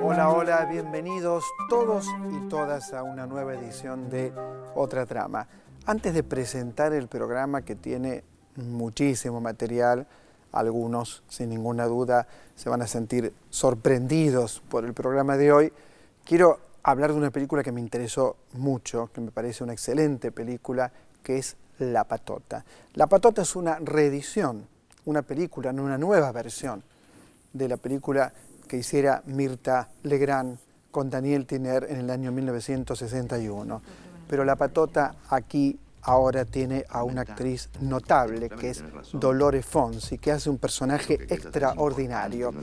Hola, hola, bienvenidos todos y todas a una nueva edición de Otra Trama. Antes de presentar el programa, que tiene muchísimo material, algunos sin ninguna duda se van a sentir sorprendidos por el programa de hoy, quiero hablar de una película que me interesó mucho, que me parece una excelente película, que es La Patota. La Patota es una reedición, una película, no una nueva versión de la película que hiciera Mirta Legrand con Daniel Tiner en el año 1961. Pero La Patota aquí ahora tiene a una actriz notable, que es Dolores Fonzi, que hace un personaje extraordinario.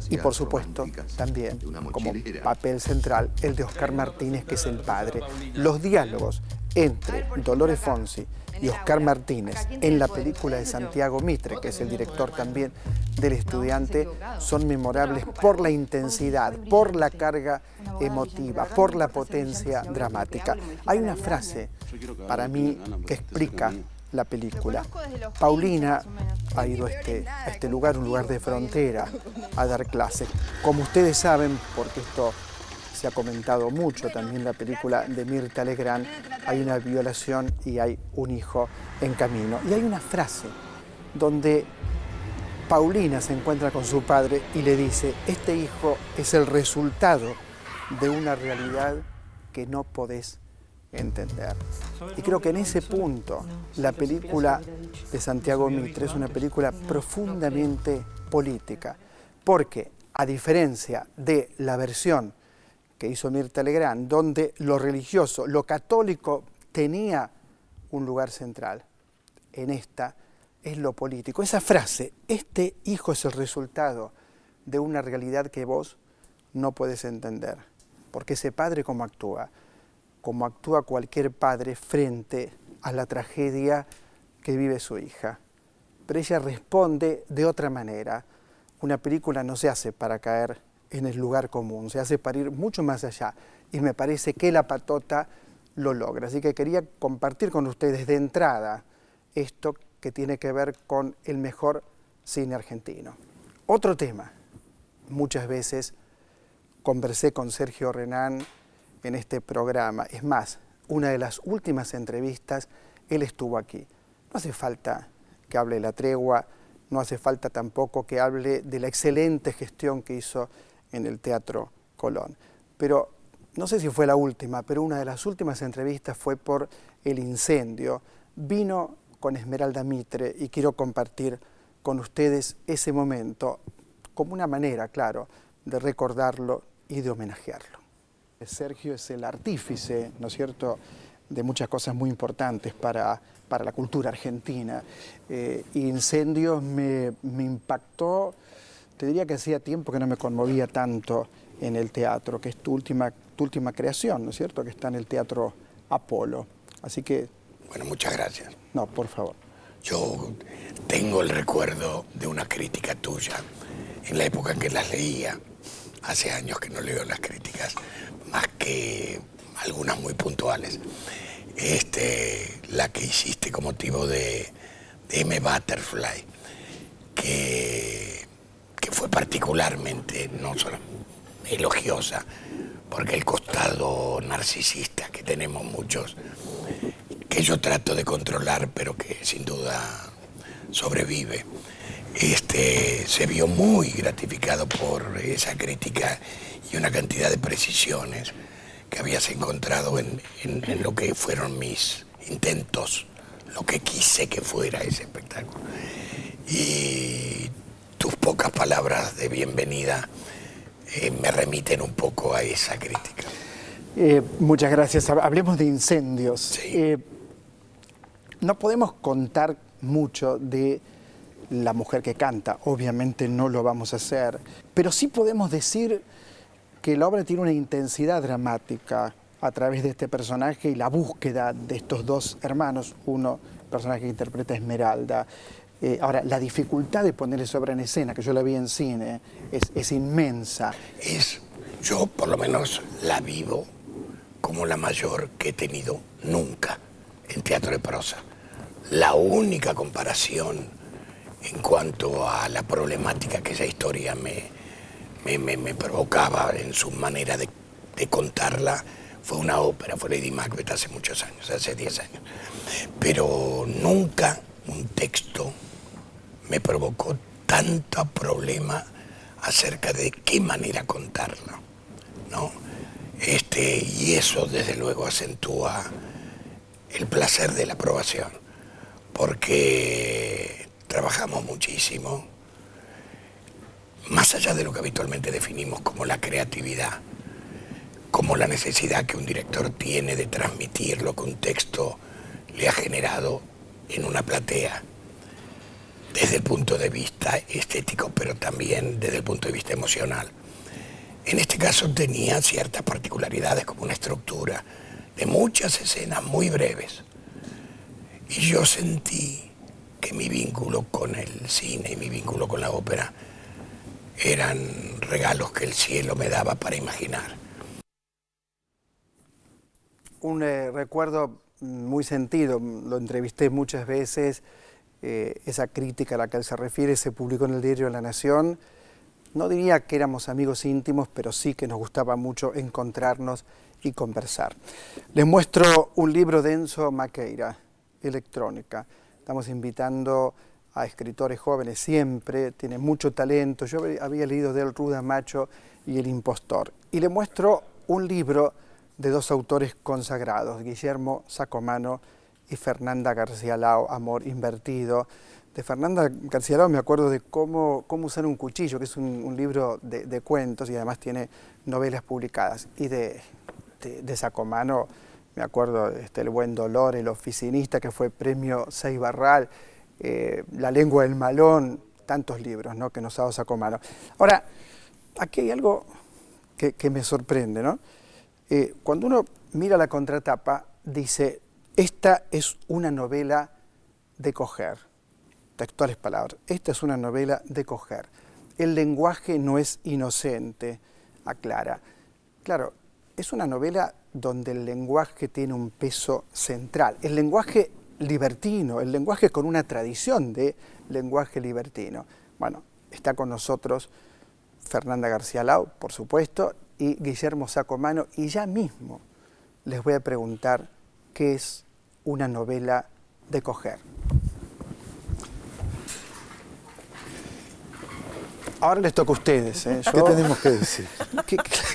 Y por supuesto, también como papel central, el de Oscar Martínez, que es el padre. Los diálogos entre Dolores Fonzi y Oscar Martínez en la película de Santiago Mitre, que es el director también del Estudiante, son memorables por la intensidad, por la carga emotiva, por la potencia dramática. Hay una frase para mí que explica la película. Paulina ha ido a este lugar, un lugar de frontera, a dar clases. Como ustedes saben, porque esto se ha comentado mucho también en la película de Mirta Legrand, hay una violación y hay un hijo en camino. Y hay una frase donde Paulina se encuentra con su padre y le dice: este hijo es el resultado de una realidad que no podés entender. Y creo que en ese punto la película de Santiago Mitre es una película profundamente política, porque a diferencia de la versión que hizo Mirta Legrand, donde lo religioso, lo católico tenía un lugar central, en esta es lo político. Esa frase, este hijo es el resultado de una realidad que vos no puedes entender, porque ese padre como actúa cualquier padre frente a la tragedia que vive su hija. Pero ella responde de otra manera. Una película no se hace para caer en el lugar común, se hace para ir mucho más allá. Y me parece que La Patota lo logra. Así que quería compartir con ustedes de entrada esto que tiene que ver con el mejor cine argentino. Otro tema, muchas veces conversé con Sergio Renán en este programa. Es más, una de las últimas entrevistas, él estuvo aquí. No hace falta que hable de La Tregua, no hace falta tampoco que hable de la excelente gestión que hizo en el Teatro Colón. Pero no sé si fue la última, pero una de las últimas entrevistas fue por el incendio. Vino con Esmeralda Mitre y quiero compartir con ustedes ese momento como una manera, claro, de recordarlo y de homenajearlo. Sergio es el artífice, ¿no es cierto?, de muchas cosas muy importantes para la cultura argentina. Incendios me impactó, te diría que hacía tiempo que no me conmovía tanto en el teatro, que es tu última creación, ¿no es cierto?, que está en el Teatro Apolo. Así que... Bueno, muchas gracias. No, por favor. Yo tengo el recuerdo de una crítica tuya en la época en que las leía. Hace años que no leo las críticas, más que algunas muy puntuales. La que hiciste con motivo de M. Butterfly, que fue particularmente, no solo elogiosa, porque el costado narcisista que tenemos muchos, que yo trato de controlar, pero que sin duda sobrevive, se vio muy gratificado por esa crítica y una cantidad de precisiones que habías encontrado en lo que fueron mis intentos, lo que quise que fuera ese espectáculo. Y tus pocas palabras de bienvenida me remiten un poco a esa crítica. Muchas gracias. Hablemos de incendios. Sí. No podemos contar mucho de la mujer que canta, obviamente no lo vamos a hacer, pero sí podemos decir que la obra tiene una intensidad dramática a través de este personaje y la búsqueda de estos dos hermanos, uno, personaje que interpreta a Esmeralda. Ahora, la dificultad de poner esa obra en escena, que yo la vi en cine, es inmensa. Yo por lo menos la vivo como la mayor que he tenido nunca en teatro de prosa. La única comparación en cuanto a la problemática que esa historia me provocaba en su manera de contarla. Fue una ópera, fue Lady Macbeth hace muchos años, hace 10 años. Pero nunca un texto me provocó tanto problema acerca de qué manera contarlo, ¿no? Y eso desde luego acentúa el placer de la aprobación, porque trabajamos muchísimo, más allá de lo que habitualmente definimos como la creatividad, como la necesidad que un director tiene de transmitir lo que un texto le ha generado en una platea, desde el punto de vista estético, pero también desde el punto de vista emocional. En este caso tenía ciertas particularidades, como una estructura de muchas escenas muy breves. Y yo sentí que mi vínculo con el cine y mi vínculo con la ópera eran regalos que el cielo me daba para imaginar. Un recuerdo muy sentido, lo entrevisté muchas veces, esa crítica a la que él se refiere se publicó en el diario La Nación. No diría que éramos amigos íntimos, pero sí que nos gustaba mucho encontrarnos y conversar. Les muestro un libro de Enzo Maqueira, Electrónica. Estamos invitando a escritores jóvenes siempre, tiene mucho talento. Yo había leído de él Ruda Macho y El Impostor. Y le muestro un libro de dos autores consagrados, Guillermo Sacomano y Fernanda García Lao, Amor Invertido. De Fernanda García Lao me acuerdo de cómo usar un cuchillo, que es un libro de cuentos y además tiene novelas publicadas. Y de Sacomano me acuerdo El Buen Dolor, El Oficinista, que fue premio Seibarral, La Lengua del Malón, tantos libros, ¿no?, que nos ha dado Sacomano. Ahora, aquí hay algo que me sorprende, ¿no? Cuando uno mira la contratapa, dice, esta es una novela de coger. Textuales palabras, esta es una novela de coger. El lenguaje no es inocente, aclara. Claro, es una novela donde el lenguaje tiene un peso central. El lenguaje libertino, el lenguaje con una tradición de lenguaje libertino. Bueno, está con nosotros Fernanda García Lao, por supuesto, y Guillermo Sacomano, y ya mismo les voy a preguntar qué es una novela de coger. Ahora les toca a ustedes. ¿Qué tenemos que decir?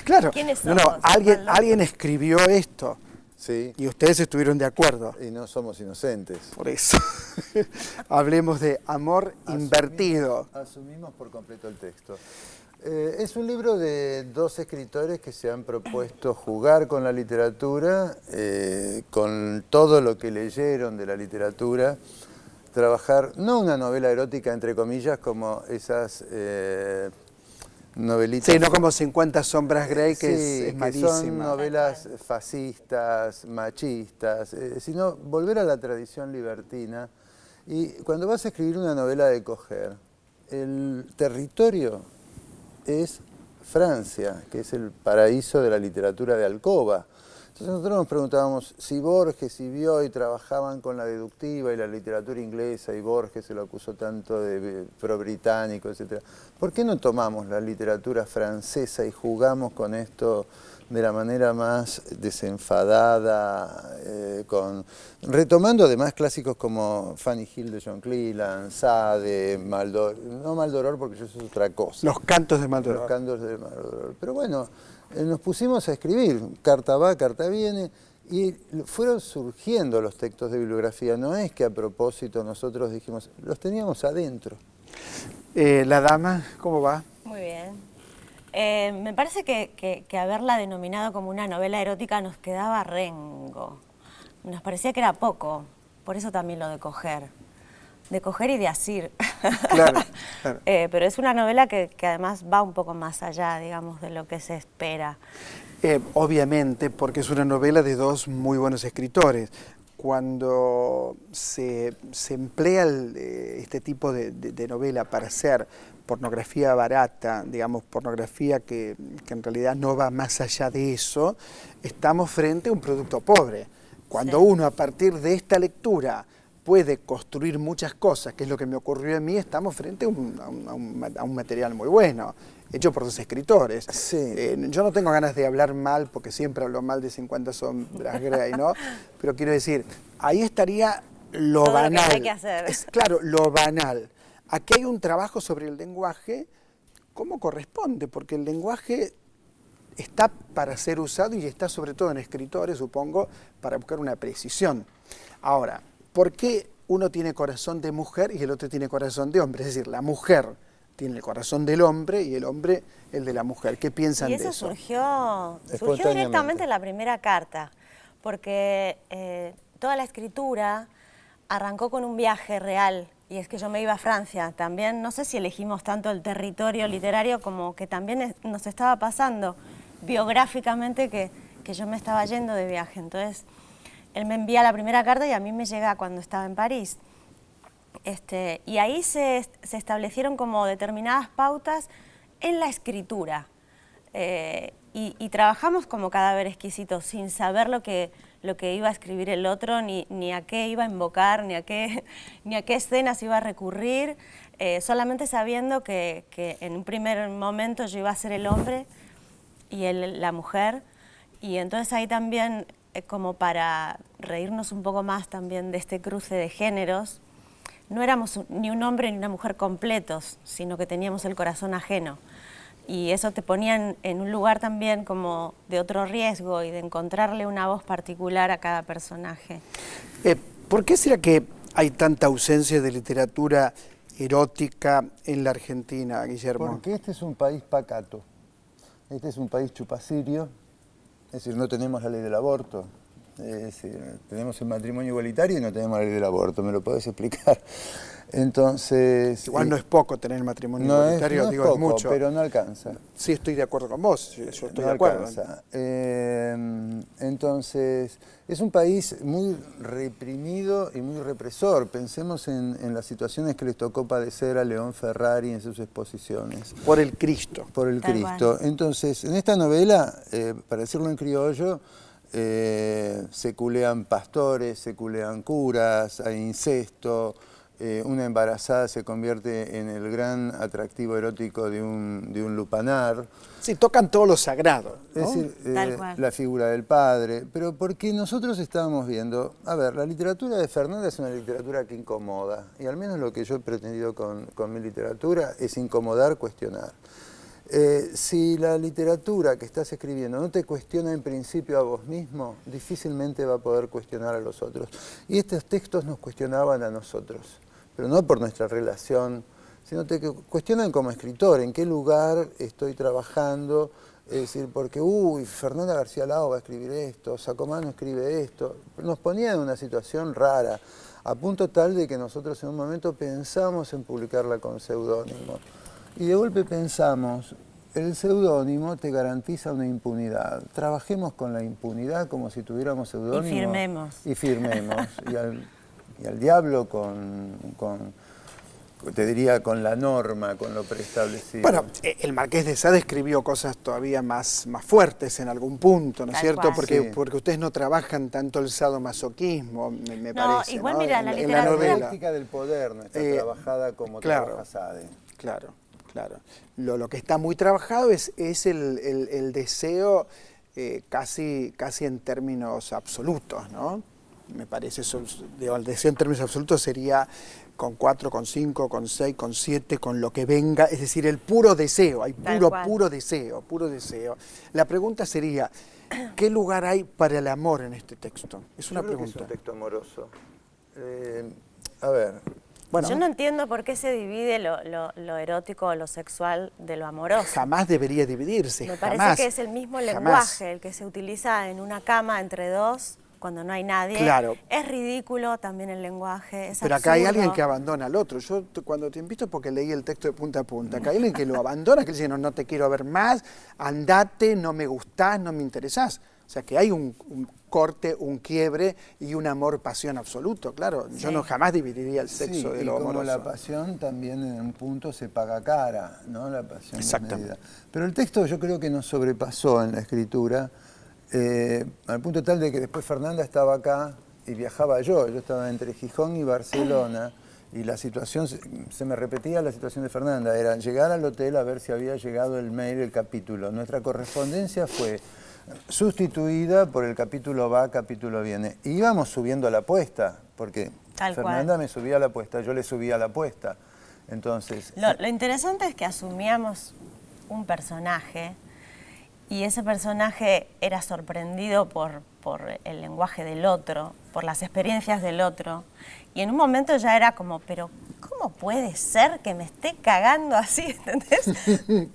Claro, ¿Quiénes somos? alguien escribió esto. Sí. Y ustedes estuvieron de acuerdo. Y no somos inocentes. Por eso. Hablemos de Amor Invertido. Asumimos por completo el texto. Es un libro de dos escritores que se han propuesto jugar con la literatura, con todo lo que leyeron de la literatura, trabajar, no una novela erótica, entre comillas, como esas novelitas. Sí, no como 50 sombras Grey, que sí, es malísima. Son novelas fascistas, machistas, sino volver a la tradición libertina. Y cuando vas a escribir una novela de coger, el territorio es Francia, que es el paraíso de la literatura de alcoba. Entonces nosotros nos preguntábamos si Borges y Bioy trabajaban con la deductiva y la literatura inglesa, y Borges se lo acusó tanto de pro-británico, etc. ¿Por qué no tomamos la literatura francesa y jugamos con esto de la manera más desenfadada, retomando además clásicos como Fanny Hill de John Cleland, Sade, no Maldoror porque eso es otra cosa. Los cantos de Maldoror. Los cantos de Maldoror. Pero bueno, nos pusimos a escribir, carta va, carta viene, y fueron surgiendo los textos de bibliografía. No es que a propósito nosotros dijimos, los teníamos adentro. La dama, ¿cómo va? Muy bien. Me parece que haberla denominado como una novela erótica nos quedaba rengo. Nos parecía que era poco, por eso también lo de coger y de asir. Claro, claro. Pero es una novela que además va un poco más allá, digamos, de lo que se espera. Obviamente, porque es una novela de dos muy buenos escritores. Cuando se emplea este tipo de novela para hacer pornografía barata, digamos, pornografía que en realidad no va más allá de eso, estamos frente a un producto pobre. Cuando uno, a partir de esta lectura, puede construir muchas cosas, que es lo que me ocurrió a mí, estamos frente a un material muy bueno, hecho por dos escritores. Sí. Yo no tengo ganas de hablar mal, porque siempre hablo mal de 50 sombras Grey, ¿no? Pero quiero decir, ahí estaría lo Todo banal. lo que hay que hacer. Claro, lo banal. Aquí hay un trabajo sobre el lenguaje, ¿cómo corresponde? Porque el lenguaje está para ser usado y está sobre todo en escritores, supongo, para buscar una precisión. Ahora, ¿por qué uno tiene corazón de mujer y el otro tiene corazón de hombre? Es decir, la mujer tiene el corazón del hombre y el hombre el de la mujer. ¿Qué piensan Y de eso eso? surgió Espontáneamente. directamente en la primera carta, porque toda la escritura arrancó con un viaje real, y es que yo me iba a Francia. También, no sé si elegimos tanto el territorio literario como que también nos estaba pasando biográficamente que yo me estaba yendo de viaje. Entonces, él me envía la primera carta y a mí me llega cuando estaba en París. Y ahí se establecieron como determinadas pautas en la escritura. Y trabajamos como cadáver exquisito, sin saber lo que iba a escribir el otro, ni a qué iba a invocar, ni a qué escenas iba a recurrir, solamente sabiendo que en un primer momento yo iba a ser el hombre y él la mujer. Y entonces ahí también, como para reírnos un poco más también de este cruce de géneros, no éramos ni un hombre ni una mujer completos, sino que teníamos el corazón ajeno. Y eso te ponía en un lugar también como de otro riesgo y de encontrarle una voz particular a cada personaje. ¿Por qué será que hay tanta ausencia de literatura erótica en la Argentina, Guillermo? Porque este es un país pacato. Este es un país chupacirio. Es decir, no tenemos la ley del aborto. Es decir, tenemos el matrimonio igualitario y no tenemos la ley del aborto. ¿Me lo podés explicar? Entonces... Igual no es poco tener el matrimonio no igualitario, es digo, poco, es mucho. pero no alcanza. Sí, estoy de acuerdo con vos, yo estoy No de acuerdo. alcanza. Entonces, es un país muy reprimido y muy represor. Pensemos en las situaciones que les tocó padecer a León Ferrari en sus exposiciones. Por el Cristo. Por el Tal Cristo. cual. Entonces, en esta novela, para decirlo en criollo, se culean pastores, se culean curas, hay incesto, una embarazada se convierte en el gran atractivo erótico de un lupanar. Sí, tocan todo lo sagrado, ¿no? Es decir, Tal cual. la figura del padre, pero porque nosotros estábamos viendo, a ver, la literatura de Fernanda es una literatura que incomoda, y al menos lo que yo he pretendido con mi literatura es incomodar, cuestionar. Si la literatura que estás escribiendo no te cuestiona en principio a vos mismo, difícilmente va a poder cuestionar a los otros. Y estos textos nos cuestionaban a nosotros, pero no por nuestra relación, sino te cuestionan como escritor, en qué lugar estoy trabajando, es decir, porque, Fernanda García Lao va a escribir esto, Sacomano escribe esto. Nos ponían en una situación rara, a punto tal de que nosotros en un momento pensamos en publicarla con seudónimo. Y de golpe pensamos, el seudónimo te garantiza una impunidad. Trabajemos con la impunidad como si tuviéramos seudónimo. Y firmemos. Y firmemos. y al diablo te diría, con la norma, con lo preestablecido. Bueno, el Marqués de Sade escribió cosas todavía más fuertes en algún punto, ¿no es Tal cierto? cual. Porque, Sí. porque ustedes no trabajan tanto el sadomasoquismo, me No, parece, igual ¿no? mira, en la La literatura- novela. dialéctica del poder no está trabajada como claro. trabaja Sade. Claro, claro. Lo que está muy trabajado es el deseo casi en términos absolutos, ¿no? Me parece eso, digo, el deseo en términos absolutos sería con 4, con 5, con 6, con 7, con lo que venga, es decir, el puro deseo, hay Tal cual. puro deseo. La pregunta sería, ¿qué lugar hay para el amor en este texto? Es una Yo creo que pregunta. es un texto amoroso. A ver, Bueno, Yo no entiendo por qué se divide lo erótico o lo sexual de lo amoroso. jamás debería dividirse, Me parece jamás. que es el mismo jamás. lenguaje el que se utiliza en una cama entre dos cuando no hay nadie. Claro. Es ridículo también el lenguaje, es Pero acá hay absurdo. alguien que abandona al otro. Yo cuando te invito porque leí el texto de punta a punta. Acá hay alguien que lo abandona, que dice, no te quiero ver más, andate, no me gustás, no me interesás. O sea que hay un corte, un quiebre y un amor-pasión absoluto, claro. Yo Sí. no jamás dividiría el sexo sí, de y lo como amoroso. la pasión también en un punto se paga cara, ¿no? La pasión Exactamente. desmedida. Pero el texto yo creo que nos sobrepasó en la escritura, al punto tal de que después Fernanda estaba acá y viajaba yo estaba entre Gijón y Barcelona, y la situación, se me repetía la situación de Fernanda, era llegar al hotel a ver si había llegado el mail, el capítulo. Nuestra correspondencia fue sustituida por el capítulo va, capítulo viene. Y íbamos subiendo la apuesta, porque Fernanda me subía a la apuesta, yo le subía a la apuesta. Entonces, lo interesante es que asumíamos un personaje y ese personaje era sorprendido por el lenguaje del otro, por las experiencias del otro. Y en un momento ya era como, pero ¿cómo puede ser que me esté cagando así, ¿entendés?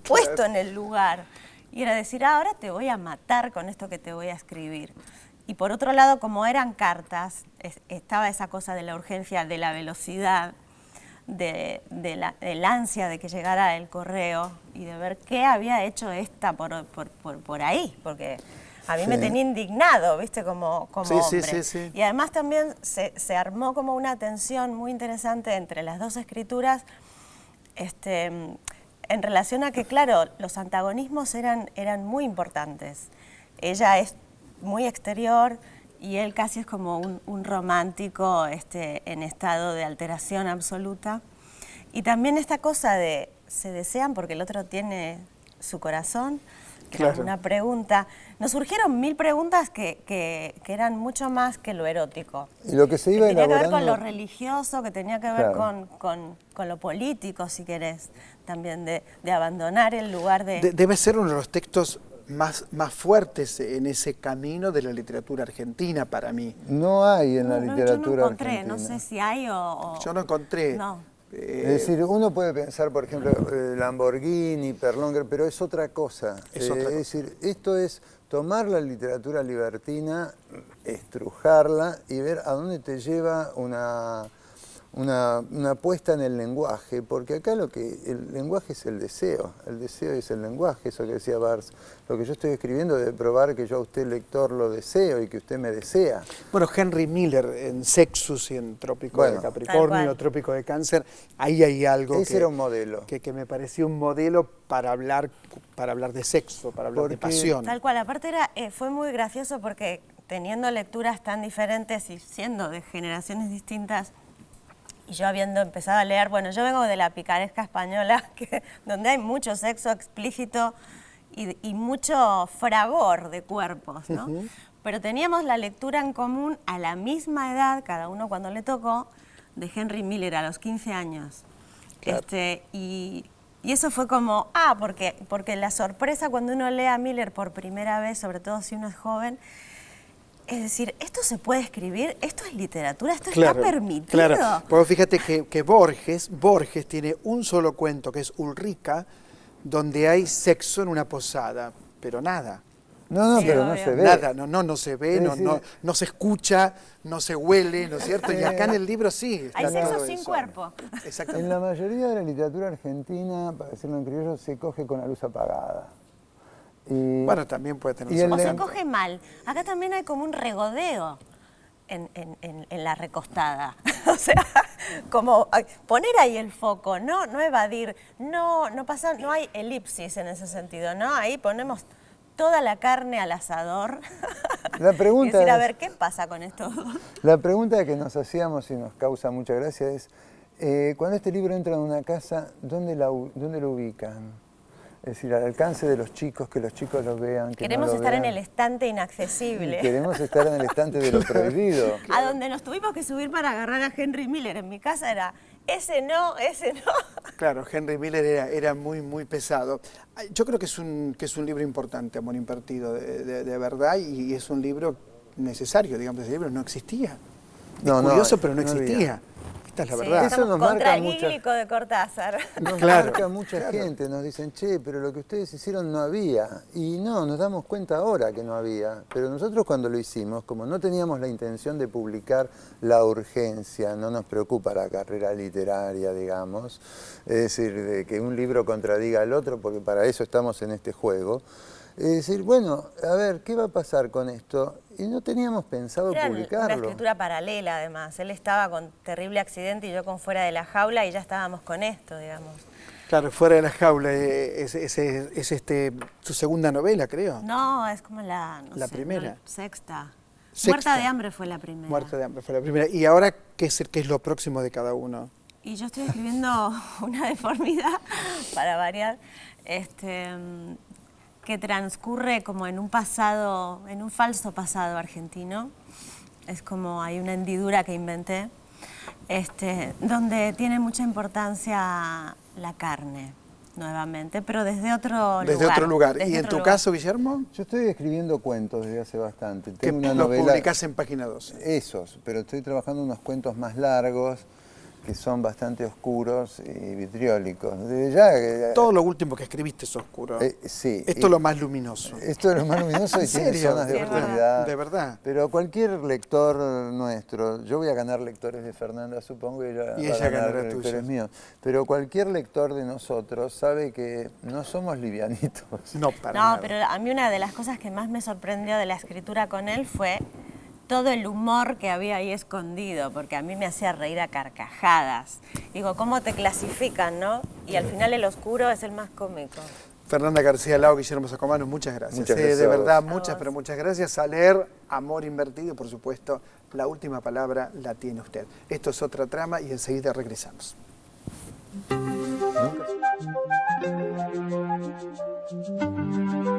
Puesto en el lugar. Y era decir, ahora te voy a matar con esto que te voy a escribir. Y por otro lado, como eran cartas, estaba esa cosa de la urgencia, de la velocidad, del ansia de que llegara el correo y de ver qué había hecho esta por ahí, porque a mí me tenía indignado, ¿viste? Como hombre. Sí. Y además también se armó como una tensión muy interesante entre las dos escrituras, en relación a que, claro, los antagonismos eran muy importantes. Ella es muy exterior y él casi es como un romántico en estado de alteración absoluta. Y también esta cosa de se desean porque el otro tiene su corazón, que era una pregunta. Nos surgieron 1000 preguntas que eran mucho más que lo erótico. Y lo que se iba tenía elaborando... que ver con lo religioso, que tenía que ver con lo político, si querés, también de abandonar el lugar de... Debe ser uno de los textos más fuertes en ese camino de la literatura argentina para mí. No hay en la literatura yo no encontré, argentina. No sé si hay o... Yo no encontré. No. Es decir, uno puede pensar, por ejemplo, Lamborghini, Perlonger, pero es otra cosa. Es decir, esto es tomar la literatura libertina, estrujarla y ver a dónde te lleva una puesta en el lenguaje, porque acá el lenguaje es el deseo es el lenguaje, eso que decía Bars. Lo que yo estoy escribiendo debe probar que yo a usted, lector, lo deseo y que usted me desea. Bueno, Henry Miller en Sexus y en Trópico de Capricornio, Trópico de Cáncer, ahí hay algo era un modelo. Que me pareció un modelo para hablar de sexo, para hablar de pasión. Tal cual, aparte fue muy gracioso porque teniendo lecturas tan diferentes y siendo de generaciones distintas, y yo habiendo empezado a leer, bueno, yo vengo de la picaresca española, donde hay mucho sexo explícito y mucho fragor de cuerpos, ¿no? Pero teníamos la lectura en común a la misma edad, cada uno cuando le tocó, de Henry Miller a los 15 años. Claro. Y eso fue como, porque la sorpresa cuando uno lee a Miller por primera vez, sobre todo si uno es joven, es decir, ¿esto se puede escribir? ¿Esto es literatura? ¿Esto está permitido? Claro, porque fíjate que Borges tiene un solo cuento, que es Ulrica, donde hay sexo en una posada, pero nada. No, pero no se ve. Nada, no se ve, no se escucha, no se huele, ¿no es cierto? Y acá en el libro sí. Hay sexo sin cuerpo. Exactamente. En la mayoría de la literatura argentina, para decirlo en criollo, se coge con la luz apagada. Bueno, también puede tener O se coge mal. Acá también hay como un regodeo en la recostada. O sea, como poner ahí el foco, no evadir, no hay elipsis en ese sentido, ¿no? Ahí ponemos toda la carne al asador. La pregunta y decir, a ver, ¿qué pasa con esto? La pregunta que nos hacíamos y nos causa mucha gracia es, cuando este libro entra en una casa, ¿dónde lo ubican? Es decir, al alcance de los chicos, que los chicos lo vean. Queremos estar en el estante inaccesible. Queremos estar en el estante de lo prohibido. A donde nos tuvimos que subir para agarrar a Henry Miller. En mi casa era, ese no. Claro, Henry Miller era muy pesado. Yo creo que es un libro importante, Amor Impartido, de verdad, y es un libro necesario, digamos, ese libro no existía. Es curioso, pero no existía. Había. Esta es la verdad. Eso nos contra marca Gíglico de Cortázar. Nos marca mucha gente, nos dicen, che, pero lo que ustedes hicieron no había. Y no, nos damos cuenta ahora que no había. Pero nosotros cuando lo hicimos, como no teníamos la intención de publicar la urgencia, no nos preocupa la carrera literaria, digamos, es decir, de que un libro contradiga al otro, porque para eso estamos en este juego. Es decir, bueno, a ver, ¿qué va a pasar con esto? Y no teníamos pensado publicarlo. Una escritura paralela, además. Él estaba con Terrible Accidente y yo con Fuera de la Jaula y ya estábamos con esto, digamos. Claro, Fuera de la Jaula es su segunda novela, creo. No, es como la primera. sexta. Muerta de hambre fue la primera. Muerta de hambre fue la primera. ¿Y ahora qué es lo próximo de cada uno? Y yo estoy escribiendo una deformidad, para variar, que transcurre como en un pasado, en un falso pasado argentino. Es como hay una hendidura que inventé, donde tiene mucha importancia la carne, nuevamente, pero desde otro lugar. Desde otro lugar. Desde ¿Y en otro tu lugar. caso, Guillermo? Yo estoy escribiendo cuentos desde hace bastante. Que Tengo una los novela, publicás en Página 12. esos, pero estoy trabajando unos cuentos más largos que son bastante oscuros y vitriólicos. Desde ya, Todo lo último que escribiste es oscuro. sí. Esto es lo más luminoso. Esto es lo más luminoso y ¿En tiene serio? zonas de Sí, es verdad. oscuridad. De verdad. Pero cualquier lector nuestro, yo voy a ganar lectores de Fernanda, supongo, y ella, va a ella ganar ganará lectores tuyos. míos. Pero cualquier lector de nosotros sabe que no somos livianitos. No, para No, nada. pero a mí una de las cosas que más me sorprendió de la escritura con él fue todo el humor que había ahí escondido, porque a mí me hacía reír a carcajadas. Digo, ¿cómo te clasifican, no? Y al final el oscuro es el más cómico. Fernanda García Lao, Guillermo Sacomano, muchas gracias. Muchas gracias de a verdad, vos. muchas, pero muchas gracias. A leer Amor Invertido, por supuesto, la última palabra la tiene usted. Esto es Otra Trama y enseguida regresamos. Nunca.